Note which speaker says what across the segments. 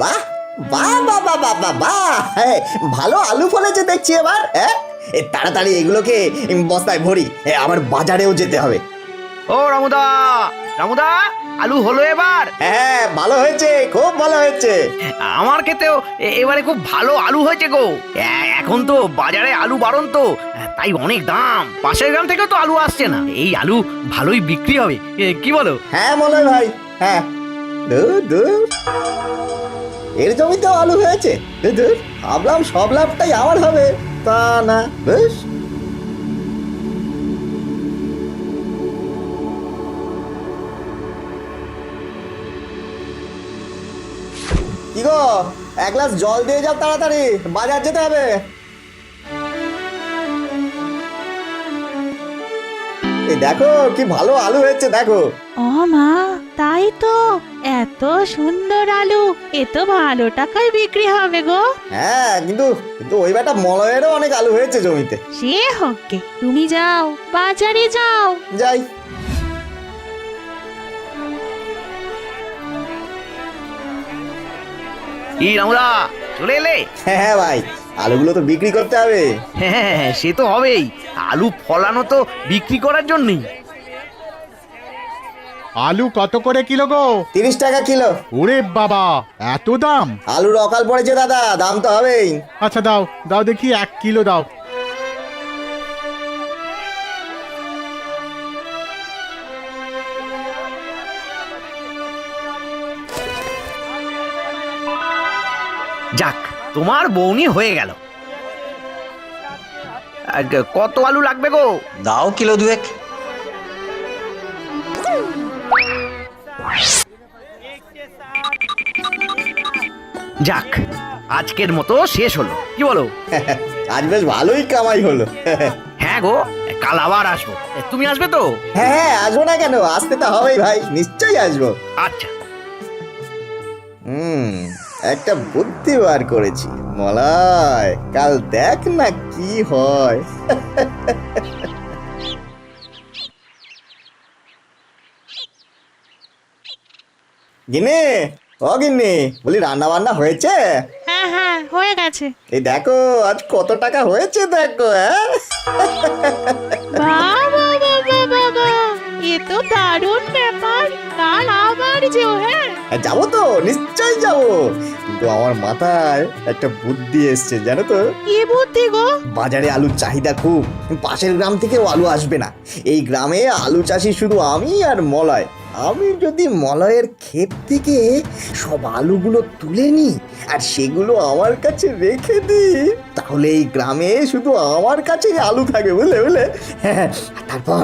Speaker 1: বাহ বাহ বাহ বাহ বাহ বাহ বাহ, ভালো আলু ফলেছে দেখছি এবার। হ্যাঁ, তাড়াতাড়ি এগুলোকে বস্তায় ভরি, আমার বাজারেও যেতে হবে।
Speaker 2: ও রামুদা, রামুদা, আলু হলো এবার?
Speaker 1: হ্যাঁ, ভালো হয়েছে, খুব ভালো হয়েছে।
Speaker 2: আমার ক্ষেতেও এবারে খুব ভালো আলু হয়েছে গো। এখন তো বাজারে আলু বারণ তো, তাই অনেক দাম। পাশের গ্রাম থেকেও তো আলু আসছে না। এই আলু ভালোই বিক্রি হবে, কি বলো?
Speaker 1: হ্যাঁ মলয় ভাই, হ্যাঁ। দূর দূর, এর জমিতেও আলু হয়েছে। দূর দূর, ভাবলাম সব লাভটাই আমার হবে, তা না। বেশ, কি গো, এক গ্লাস জল দিয়ে যাও তাড়াতাড়ি, বাজার যেতে হবে। এই দেখো কি ভালো আলু হয়েছে, দেখো।
Speaker 3: ও মা, তাই তো, এত সুন্দর আলু, এ তো ভালো টাকায় বিক্রি হবে গো।
Speaker 1: হ্যাঁ, কিন্তু কিন্তু ওই বেটা মলয়েরও অনেক আলু হয়েছে জমিতে।
Speaker 3: সে হোক গে, তুমি যাও, বাজারে যাও।
Speaker 1: যাই।
Speaker 2: এই রামুদা, চলে এলে?
Speaker 1: হ্যাঁ ভাই, আলুগুলো তো বিক্রি করতে হবে।
Speaker 2: হ্যাঁ, সে তো হবেই। আলু ফলানো তো বিক্রি করার জন্যই।
Speaker 4: আলু কত করে কিলো গো?
Speaker 1: 30 টাকা কিলো।
Speaker 4: ওরে বাবা, এত দাম!
Speaker 1: আলুর অকাল পড়েছে দাদা, দাম তো হবেই।
Speaker 4: আচ্ছা দাও দাও দেখি, 1 কিলো দাও।
Speaker 2: যাক, তোমার বউনি হয়ে গেল। কত আলু লাগবে গো?
Speaker 5: দাও কিলো দুয়েক।
Speaker 2: যাক, আজকের মতো শেষ হলো, কি বলো?
Speaker 1: আজ বেশ ভালোই কামাই হলো।
Speaker 2: হ্যাঁ গো, কাল আবার আসবো। তুমি আসবে তো?
Speaker 1: হ্যাঁ হ্যাঁ, আসবো না কেন, আসতে তো হবেই ভাই, নিশ্চয়ই আসবো।
Speaker 2: আচ্ছা।
Speaker 1: একটা বুদ্ধি বার করেছি মলয়, কাল দেখ না কি হয়। গিন্নি, ও গিন্নি, বলি রান্না বান্না হয়েছে?
Speaker 3: হ্যাঁ হ্যাঁ, হয়ে গেছে।
Speaker 1: এই দেখো আজ কত টাকা হয়েছে, দেখো। হ্যাঁ,
Speaker 3: বাবা বাবা বাবা, এ তো দারুণ ব্যাপার। কাল আবার যেও। হ্যাঁ,
Speaker 1: যাবো তো, নিশ্চয়ই যাবো, কিন্তু আমার মাথায় একটা বুদ্ধি এসছে, জানো তো।
Speaker 3: কি বুদ্ধি গো?
Speaker 1: বাজারে আলুর চাহিদা খুব, পাশের গ্রাম থেকেও আলু আসবে না। এই গ্রামে আলু চাষি শুধু আমি আর মলয়। আমি যদি মলয়ের ক্ষেত থেকে সব আলুগুলো তুলে নিই আর সেগুলো আমার কাছে রেখে দিই, তাহলে এই গ্রামে শুধু আমার কাছেই আলু থাকবে, বুঝলে বুঝলে। হ্যাঁ, তারপর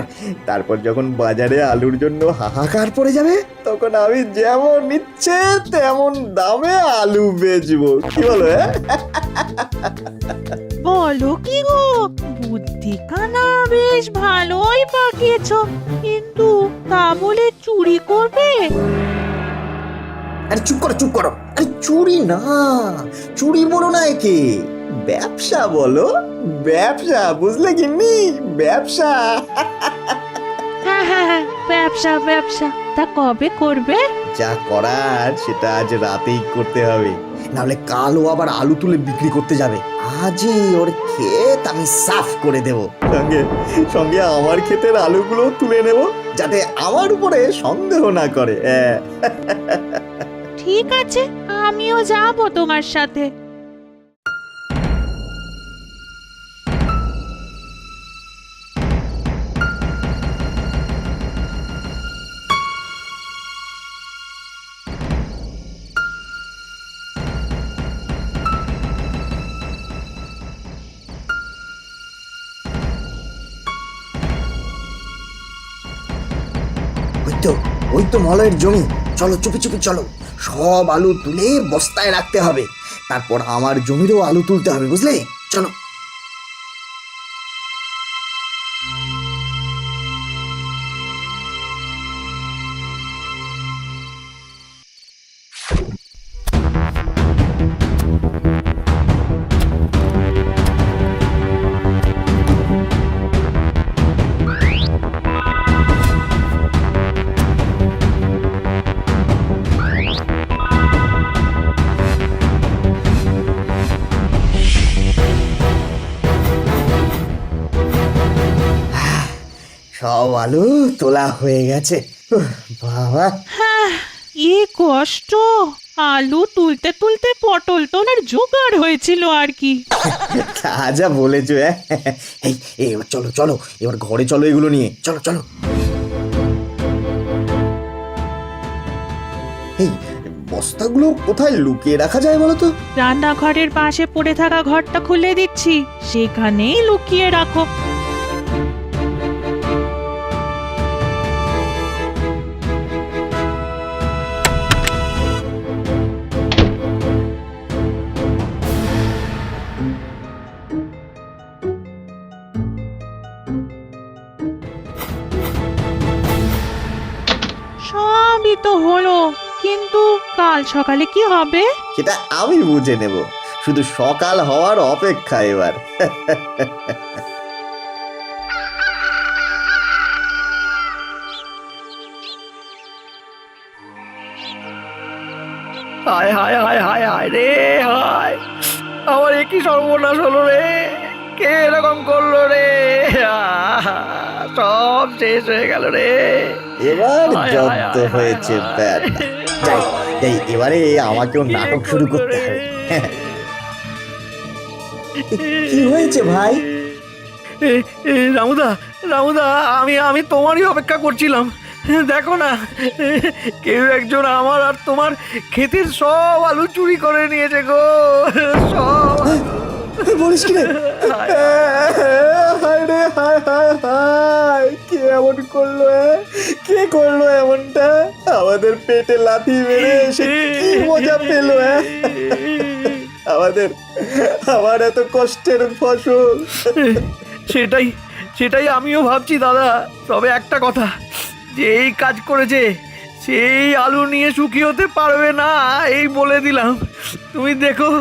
Speaker 1: তারপর যখন বাজারে আলুর জন্য হাহাকার পড়ে যাবে, তখন আমি যেমন ইচ্ছে তেমন দামে আলু বেচবো, কি বলো? হ্যাঁ,
Speaker 3: বলো কি গো, বুদ্ধি কানা বেশ ভালোই পাকিয়েছো, কিন্তু তা বলে চুরি করবে?
Speaker 1: আরে চুপ করো, চুপ করো। আরে চুরি না, চুরি বলো না একে, ব্যবসা বলো, ব্যবসা, বুঝলে গিন্নি, ব্যবসা।
Speaker 3: হ্যাঁ হ্যাঁ হ্যাঁ, ব্যবসা ব্যবসা। তা কবে করবে?
Speaker 1: যা করার সেটা আজ রাতেই করতে হবে, নাহলে কালও আবার আলু তুলে বিক্রি করতে যাবে। আজই ওর ক্ষেত আমি সাফ করে দেব, সঙ্গে সঙ্গে আমার ক্ষেতের আলুগুলো তুলে নেব, যাতে আমার উপরে সন্দেহ না করে।
Speaker 3: ঠিক আছে, আমিও যাব তোমার সাথে।
Speaker 1: ওই তো মলয়ের জমি, চলো চুপি চুপি চলো, সব আলু তুলে বস্তায় রাখতে হবে, তারপর আমার জমিরও আলু তুলতে হবে, বুঝলে, চলো। সব আলু তোলা হয়ে গেছে। বাবা,
Speaker 3: এ কষ্ট, আলু তুলতে তুলতে পটল তোলার জোগাড় হয়েছিল আর কি।
Speaker 1: তা যা বলেছো। এই এবার চলো চলো, এবার ঘরে চলো, এগুলো নিয়ে চলো চলো। এই বস্তাগুলো কোথায় লুকিয়ে রাখা যায় বলো তো?
Speaker 3: রান্নাঘরের পাশে পড়ে থাকা ঘরটা খুলে দিচ্ছি, সেখানেই লুকিয়ে রাখো। সবই তো হলো, কিন্তু কাল সকালে কি হবে?
Speaker 1: সেটা আমি বুঝে নেব, শুধু সকাল হওয়ার অপেক্ষা এবার।
Speaker 2: হায় হায় হায় হায় হায় রে হায়, আমার একই সর্বনাশ হলো রে, কে এরকম করলো রে? সব শেষ হয়ে গেল রে।
Speaker 1: এবার
Speaker 2: হায়,
Speaker 1: যত
Speaker 2: হায়, হায়,
Speaker 1: হয়েছে
Speaker 2: হায়,
Speaker 1: ব্যাট। যাই যাই, এবারে আমাকেও নাটক শুরু করতে হবে। কি হয়েছে ভাই?
Speaker 2: রামুদা, রামুদা, আমি তোমারই অপেক্ষা করছিলাম। দেখো না, কেউ একজন আমার আর তোমার ক্ষেতের সব আলু চুরি করে নিয়েছে গো, সব।
Speaker 1: বলিস কি রে? হায় রে হায় হায় হায়, কে এমন করলো? কে করলো এমনটা? আমাদের পেটে লাথি মেরে এসে কি মজা পেলো? আমার এত কষ্টের ফসল।
Speaker 2: সেটাই সেটাই আমিও ভাবছি দাদা। তবে একটা কথা, যে এই কাজ করেছে সেই আলু নিয়ে সুখী হতে পারবে না, এই বলে দিলাম। তুমি দেখো,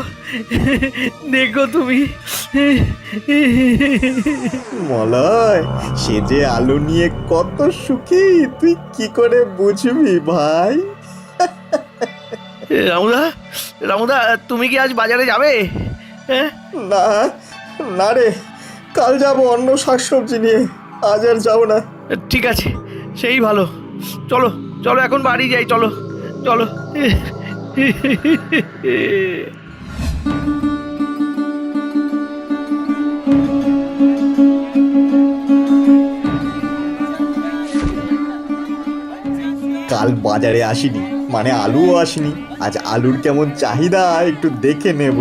Speaker 2: দেখো তুমি।
Speaker 1: মলয়, সে যে আলু নিয়ে কত সুখী, তুই কি করে বুঝবি ভাই?
Speaker 2: রামুদা, রামুদা, তুমি কি আজ বাজারে যাবে? হ্যাঁ,
Speaker 1: না না রে, কাল যাবো অন্য শাকসবজি নিয়ে, আজ আর যাবো না।
Speaker 2: ঠিক আছে, সেই ভালো। চলো চলো, এখন বাড়ি যাই, চলো চলো।
Speaker 1: কাল বাজারে আসিনি, মানে আলুও আসেনি। আজ আলুর কেমন চাহিদা একটু দেখে নেব।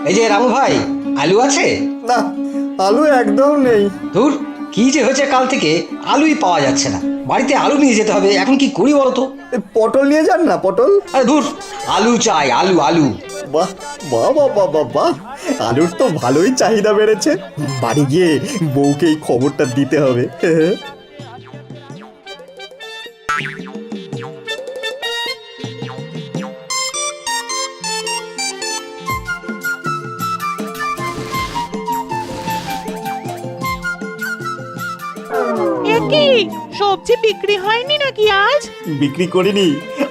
Speaker 5: এই যে রামু ভাই, আলু আছে?
Speaker 1: না, আলু একদম নেই।
Speaker 5: ধুর, কি যে হয়েছে কাল থেকে আলুই পাওয়া যাচ্ছে না। বাড়িতে আলু নিয়ে যেতে হবে, এখন কি করি বলো তো?
Speaker 1: পটল নিয়ে যান না, পটল।
Speaker 5: আরে ধুর, আলু চাই, আলু আলু।
Speaker 1: বাহ বাহ বাহ বাহ বাহ বাহ, আলুর তো ভালোই চাহিদা বেড়েছে। বাড়ি গিয়ে বউকে এই খবরটা দিতে হবে।
Speaker 3: এ কি, সবজি বিক্রি হয়নি নাকি আজ?
Speaker 1: বিক্রি করিনি,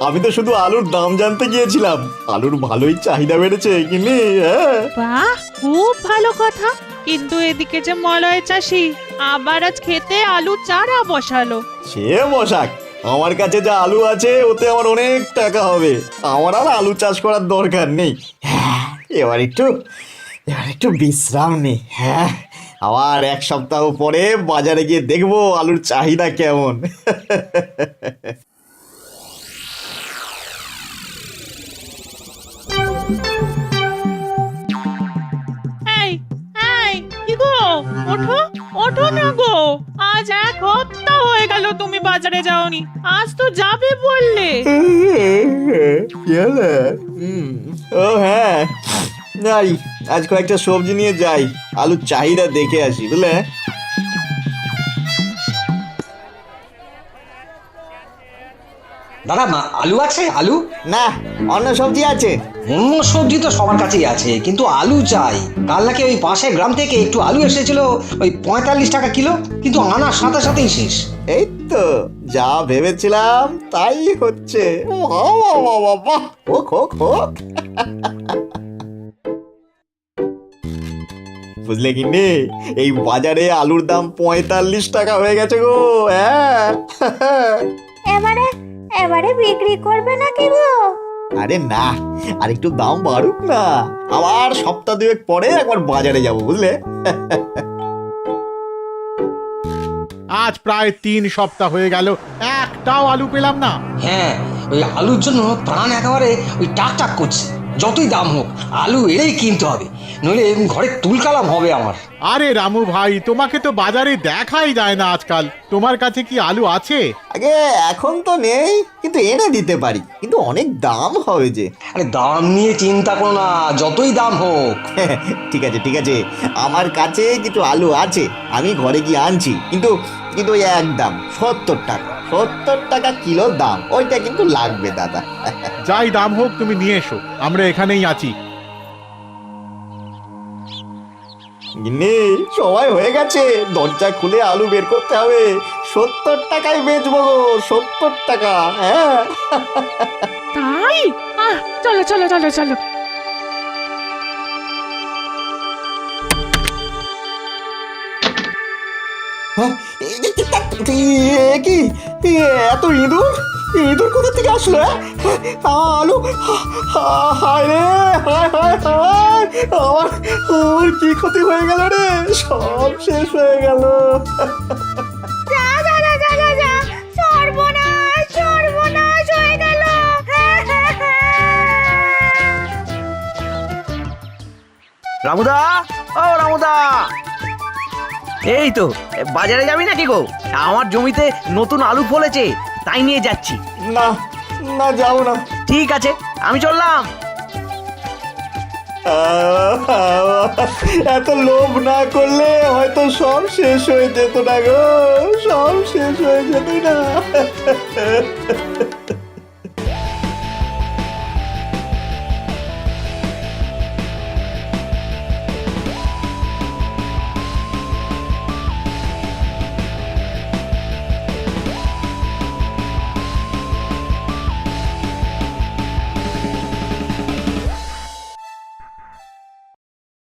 Speaker 1: আমি তো শুধু আলুর দাম জানতে গিয়েছিলাম। আলুর ভালোই চাহিদা বেড়েছে কিনে। হ্যাঁ,
Speaker 3: বাহ, খুব ভালো কথা। কিন্তু এদিকে যে মলয় চাষি আবার আজ খেতে আলু চারা বসালো।
Speaker 1: সে বসাক, আমার কাছে যা আলু আছে ওতে আমার অনেক টাকা হবে। আমার আর আলু চাষ করার দরকার নেই। হ্যাঁ, এবার একটু বিশ্রাম নেই। হ্যাঁ, আবার এক সপ্তাহ পরে বাজারে গিয়ে দেখবো আলুর চাহিদা কেমন।
Speaker 3: এই এই, কি গো, ওঠো ওঠো না গো, আজ এক সপ্তাহ হয়ে গেল তুমি বাজারে যাওনি, আজ তো যাবে বললে।
Speaker 1: ও হ্যাঁ, যাই, আজ কয়েকটা সবজি নিয়ে যাই, আলুর চাহিদা দেখে আসি, বুঝলে?
Speaker 5: দাদা, আলু আছে? আলু
Speaker 1: না, অন্য সবজি আছে।
Speaker 5: অন্য সবজি তো সবার কাছেই আছে, কিন্তু আলু চাই। কাল নাকি ওই পাশের গ্রাম থেকে একটু আলু এসেছিল, ওই 45 টাকা কিলো, কিন্তু আনার সাথে সাথেই শেষ।
Speaker 1: এই তো যা ভেবেছিলাম তাই হচ্ছে। বাহ, বাহ, বাহ, বাহ, হোক হোক হোক। বুঝলে কি নে, এই বাজারে আলুর দাম 45 টাকা হয়ে গেছে গো। হ্যাঁ
Speaker 6: এবারে এবারে বিক্রি করবে নাকি গো?
Speaker 1: আরে না, আর একটু দাম বাড়ুক না, আবার সপ্তাহ দুয়েক পরে একবার বাজারে যাব, বুঝলে।
Speaker 4: আজ প্রায় 3 সপ্তাহ হয়ে গেল, একটাও আলু পেলাম না।
Speaker 5: হ্যাঁ, ওই আলুর জন্য প্রাণ একেবারে ওই টাক টাক করছে। যতই দাম হোক আলু এলেই কিনতে হবে, নইলে ঘরে তুলকালাম হবে আমার।
Speaker 4: আরে রামু ভাই, তোমাকে তো বাজারে দেখাই যায় না আজকাল। তোমার কাছে কি আলু আছে?
Speaker 1: আগে এখন তো নেই, কিন্তু এনে দিতে পারি, কিন্তু অনেক দাম হবে যে।
Speaker 5: আরে দাম নিয়ে চিন্তা করো না, যতই দাম হোক।
Speaker 1: ঠিক আছে ঠিক আছে, আমার কাছে কিছু আলু আছে, আমি ঘরে গিয়ে আনছি, কিন্তু কিন্তু ওই একদম 70 টাকা, 70 টাকা কিলো দাম, ওইটা কিন্তু লাগবে দাদা।
Speaker 4: যাই দাম হোক তুমি নিয়ে এসো, আমরা এখানেই আছি।
Speaker 1: গিন্নি, সময় হয়ে গেছে, দরজা খুলে আলু বের করতে হবে। 70 টাকায় বেচবো গো, 70 টাকা। হ্যাঁ
Speaker 3: তাই চলো চলো চলো চলো।
Speaker 1: হ্যাঁ, কি এত ইঁদুর, ইঁদুর কোথা থেকে আসলো? আলু, হায় রে, হায় হায় হায়, আমার আমার কি ক্ষতি হয়ে গেল রে, সব শেষ হয়ে গেল।
Speaker 6: যা যা যা যা যা যা, সর্বনাশ সর্বনাশ হয়ে গেল।
Speaker 2: রামুদা, ও রামুদা, এই তো বাজারে যাবি নাকি গো? আমার জমিতে নতুন আলু ফলেছে, তাই নিয়ে যাচ্ছি।
Speaker 1: না না, যাও না।
Speaker 2: ঠিক আছে, আমি চললাম।
Speaker 1: এত লোভ না করলে হয়তো সব শেষ হয়ে যেত না গো, সব শেষ হয়ে যেত না।